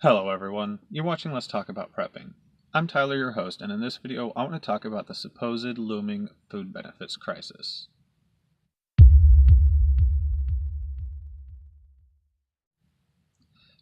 Hello everyone, you're watching Let's Talk About Prepping. I'm Tyler, your host, and in this video I want to talk about the supposed looming food benefits crisis.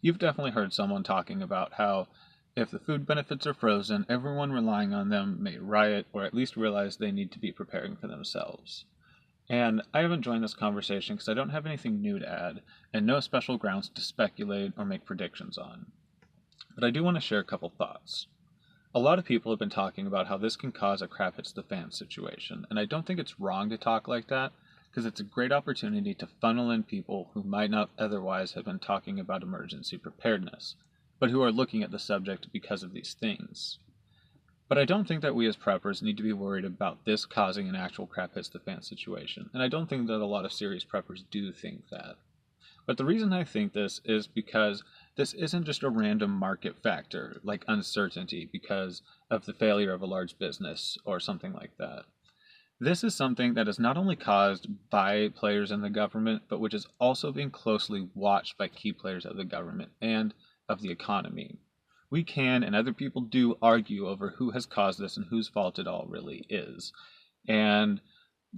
You've definitely heard someone talking about how if the food benefits are frozen, everyone relying on them may riot or at least realize they need to be preparing for themselves. And I haven't joined this conversation because I don't have anything new to add and no special grounds to speculate or make predictions on. But I do want to share a couple thoughts. A lot of people have been talking about how this can cause a crap hits the fan situation, and I don't think it's wrong to talk like that, because it's a great opportunity to funnel in people who might not otherwise have been talking about emergency preparedness, but who are looking at the subject because of these things. But I don't think that we as preppers need to be worried about this causing an actual crap hits the fan situation, and I don't think that a lot of serious preppers do think that. But the reason I think this is because this isn't just a random market factor like uncertainty because of the failure of a large business or something like that. This is something that is not only caused by players in the government, but which is also being closely watched by key players of the government and of the economy. We can, and other people do, argue over who has caused this and whose fault it all really is. And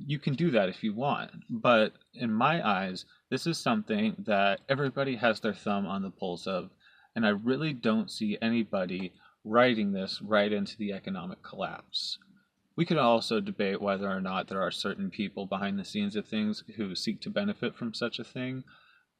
you can do that if you want. But in my eyes, this is something that everybody has their thumb on the pulse of. And I really don't see anybody writing this right into the economic collapse. We could also debate whether or not there are certain people behind the scenes of things who seek to benefit from such a thing.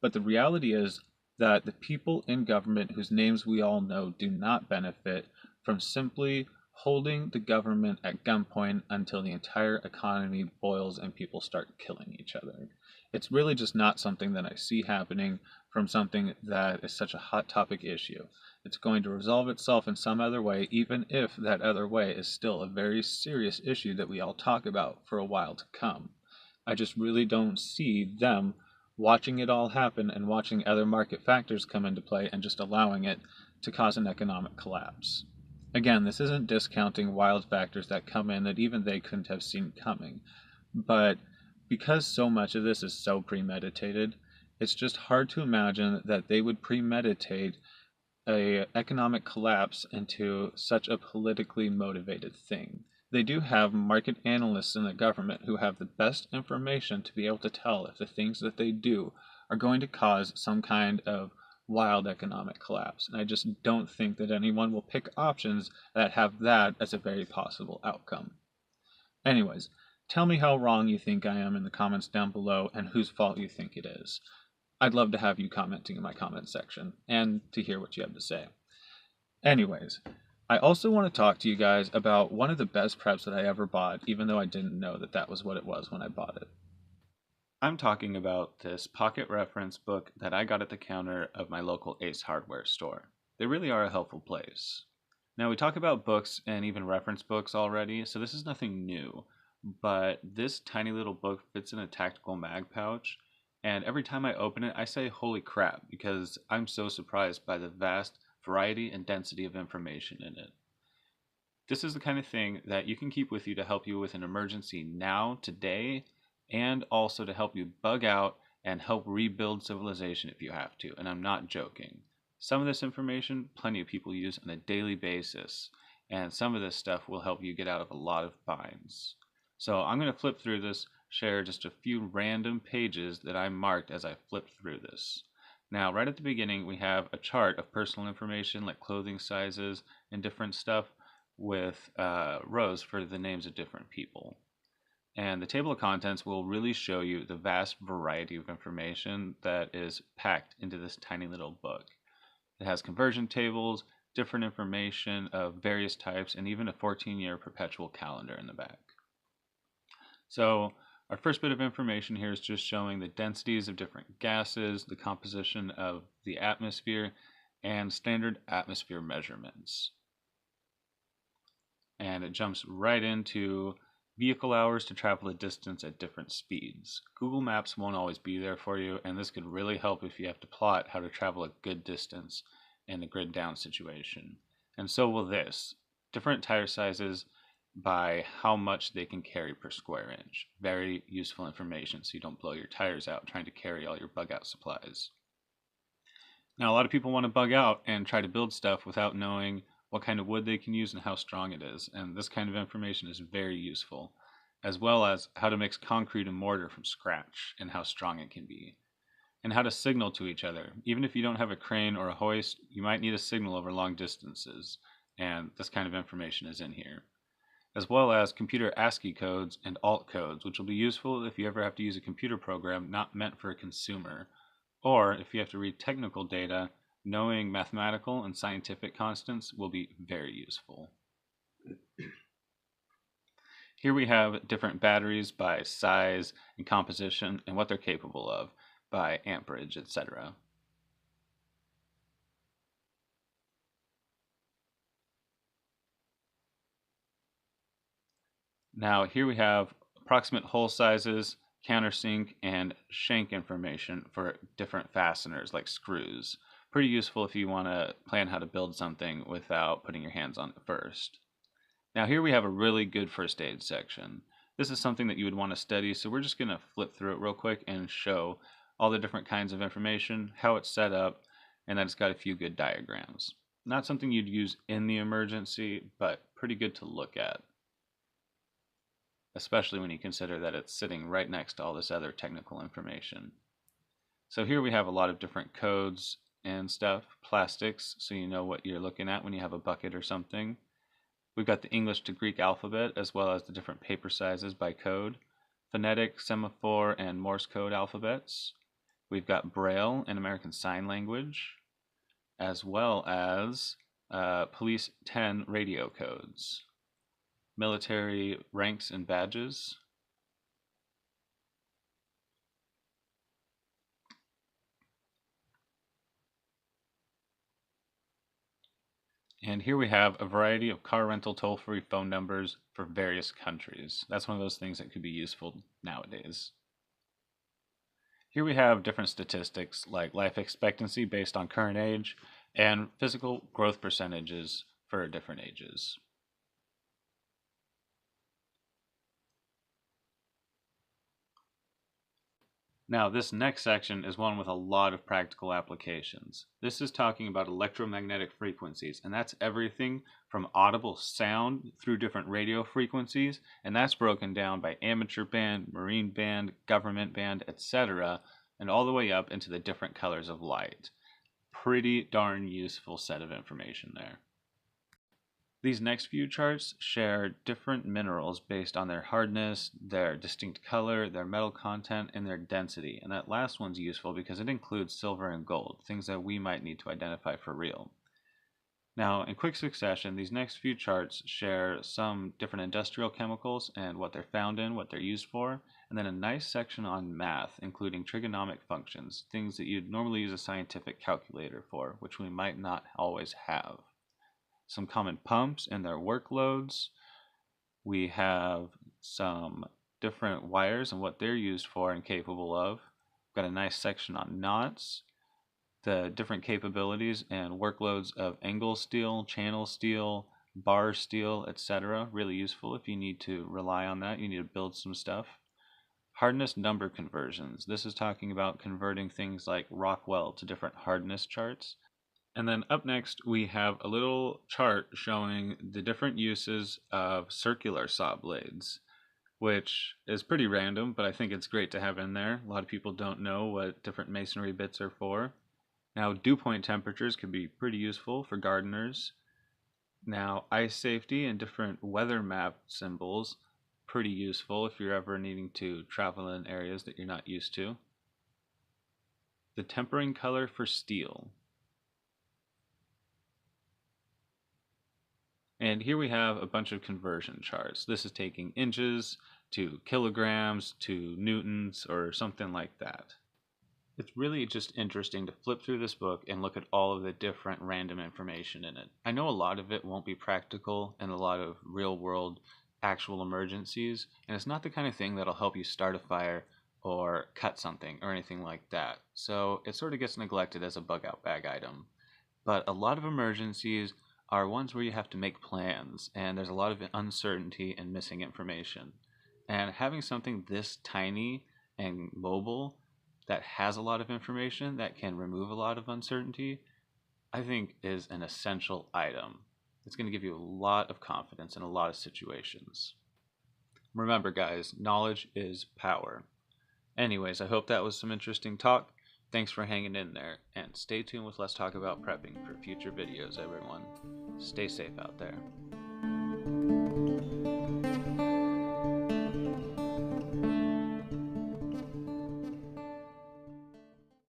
But the reality is that the people in government whose names we all know do not benefit from simply holding the government at gunpoint until the entire economy boils and people start killing each other. It's really just not something that I see happening from something that is such a hot topic issue. It's going to resolve itself in some other way, even if that other way is still a very serious issue that we all talk about for a while to come. I just really don't see them watching it all happen and watching other market factors come into play and just allowing it to cause an economic collapse. Again, this isn't discounting wild factors that come in that even they couldn't have seen coming, but because so much of this is so premeditated, it's just hard to imagine that they would premeditate a economic collapse into such a politically motivated thing. They do have market analysts in the government who have the best information to be able to tell if the things that they do are going to cause some kind of wild economic collapse. And I just don't think that anyone will pick options that have that as a very possible outcome. Anyways, tell me how wrong you think I am in the comments down below and whose fault you think it is. I'd love to have you commenting in my comment section and to hear what you have to say. Anyways, I also want to talk to you guys about one of the best preps that I ever bought, even though I didn't know that that was what it was when I bought it. I'm talking about this pocket reference book that I got at the counter of my local Ace Hardware store. They really are a helpful place. Now, we talk about books and even reference books already, so this is nothing new, but this tiny little book fits in a tactical mag pouch, and every time I open it, I say, holy crap, because I'm so surprised by the vast variety and density of information in it. This is the kind of thing that you can keep with you to help you with an emergency now, today, and also to help you bug out and help rebuild civilization if you have to, and I'm not joking. Some of this information, plenty of people use on a daily basis, and some of this stuff will help you get out of a lot of binds. So I'm going to flip through this, share just a few random pages that I marked as I flipped through this. Now, right at the beginning, we have a chart of personal information like clothing sizes and different stuff with rows for the names of different people. And the table of contents will really show you the vast variety of information that is packed into this tiny little book. It has conversion tables, different information of various types, and even a 14-year perpetual calendar in the back. So our first bit of information here is just showing the densities of different gases, the composition of the atmosphere, and standard atmosphere measurements. And it jumps right into vehicle hours to travel a distance at different speeds. Google Maps won't always be there for you, and this could really help if you have to plot how to travel a good distance in a grid down situation. And so will this. Different tire sizes by how much they can carry per square inch. Very useful information so you don't blow your tires out trying to carry all your bug out supplies. Now, a lot of people want to bug out and try to build stuff without knowing what kind of wood they can use and how strong it is, and this kind of information is very useful, as well as how to mix concrete and mortar from scratch and how strong it can be, and how to signal to each other. Even if you don't have a crane or a hoist, you might need a signal over long distances, and this kind of information is in here, as well as computer ASCII codes and alt codes, which will be useful if you ever have to use a computer program not meant for a consumer, or if you have to read technical data. Knowing mathematical and scientific constants will be very useful. Here we have different batteries by size and composition and what they're capable of by amperage, etc. Now here we have approximate hole sizes, countersink, and shank information for different fasteners like screws. Pretty useful if you want to plan how to build something without putting your hands on it first. Now here we have a really good first aid section. This is something that you would want to study, so we're just going to flip through it real quick and show all the different kinds of information, how it's set up, and that it's got a few good diagrams. Not something you'd use in the emergency, but pretty good to look at, especially when you consider that it's sitting right next to all this other technical information. So here we have a lot of different codes and stuff, plastics, so you know what you're looking at when you have a bucket or something. We've got the English to Greek alphabet, as well as the different paper sizes by code, phonetic, semaphore, and Morse code alphabets. We've got Braille and American Sign Language, as well as Police 10 radio codes, military ranks and badges, and here we have a variety of car rental toll-free phone numbers for various countries. That's one of those things that could be useful nowadays. Here we have different statistics like life expectancy based on current age and physical growth percentages for different ages. Now, this next section is one with a lot of practical applications. This is talking about electromagnetic frequencies, and that's everything from audible sound through different radio frequencies, and that's broken down by amateur band, marine band, government band, etc., and all the way up into the different colors of light. Pretty darn useful set of information there. These next few charts share different minerals based on their hardness, their distinct color, their metal content, and their density. And that last one's useful because it includes silver and gold, things that we might need to identify for real. Now, in quick succession, these next few charts share some different industrial chemicals and what they're found in, what they're used for, and then a nice section on math, including trigonomic functions, things that you'd normally use a scientific calculator for, which we might not always have. Some common pumps and their workloads. We have some different wires and what they're used for and capable of. We've got a nice section on knots, the different capabilities and workloads of angle steel, channel steel, bar steel, etc. Really useful if you need to rely on that. You need to build some stuff. Hardness number conversions. This is talking about converting things like Rockwell to different hardness charts. And then up next, we have a little chart showing the different uses of circular saw blades, which is pretty random, but I think it's great to have in there. A lot of people don't know what different masonry bits are for. Now, dew point temperatures can be pretty useful for gardeners. Now, ice safety and different weather map symbols, pretty useful if you're ever needing to travel in areas that you're not used to. The tempering color for steel. And here we have a bunch of conversion charts. This is taking inches to kilograms to newtons or something like that. It's really just interesting to flip through this book and look at all of the different random information in it. I know a lot of it won't be practical and a lot of real world actual emergencies, and it's not the kind of thing that'll help you start a fire or cut something or anything like that. So it sort of gets neglected as a bug out bag item. But a lot of emergencies are ones where you have to make plans, and there's a lot of uncertainty and missing information. And having something this tiny and mobile that has a lot of information that can remove a lot of uncertainty, I think is an essential item. It's going to give you a lot of confidence in a lot of situations. Remember, guys, knowledge is power. Anyways, I hope that was some interesting talk. Thanks for hanging in there, and stay tuned with Let's Talk About Prepping for future videos, everyone. Stay safe out there.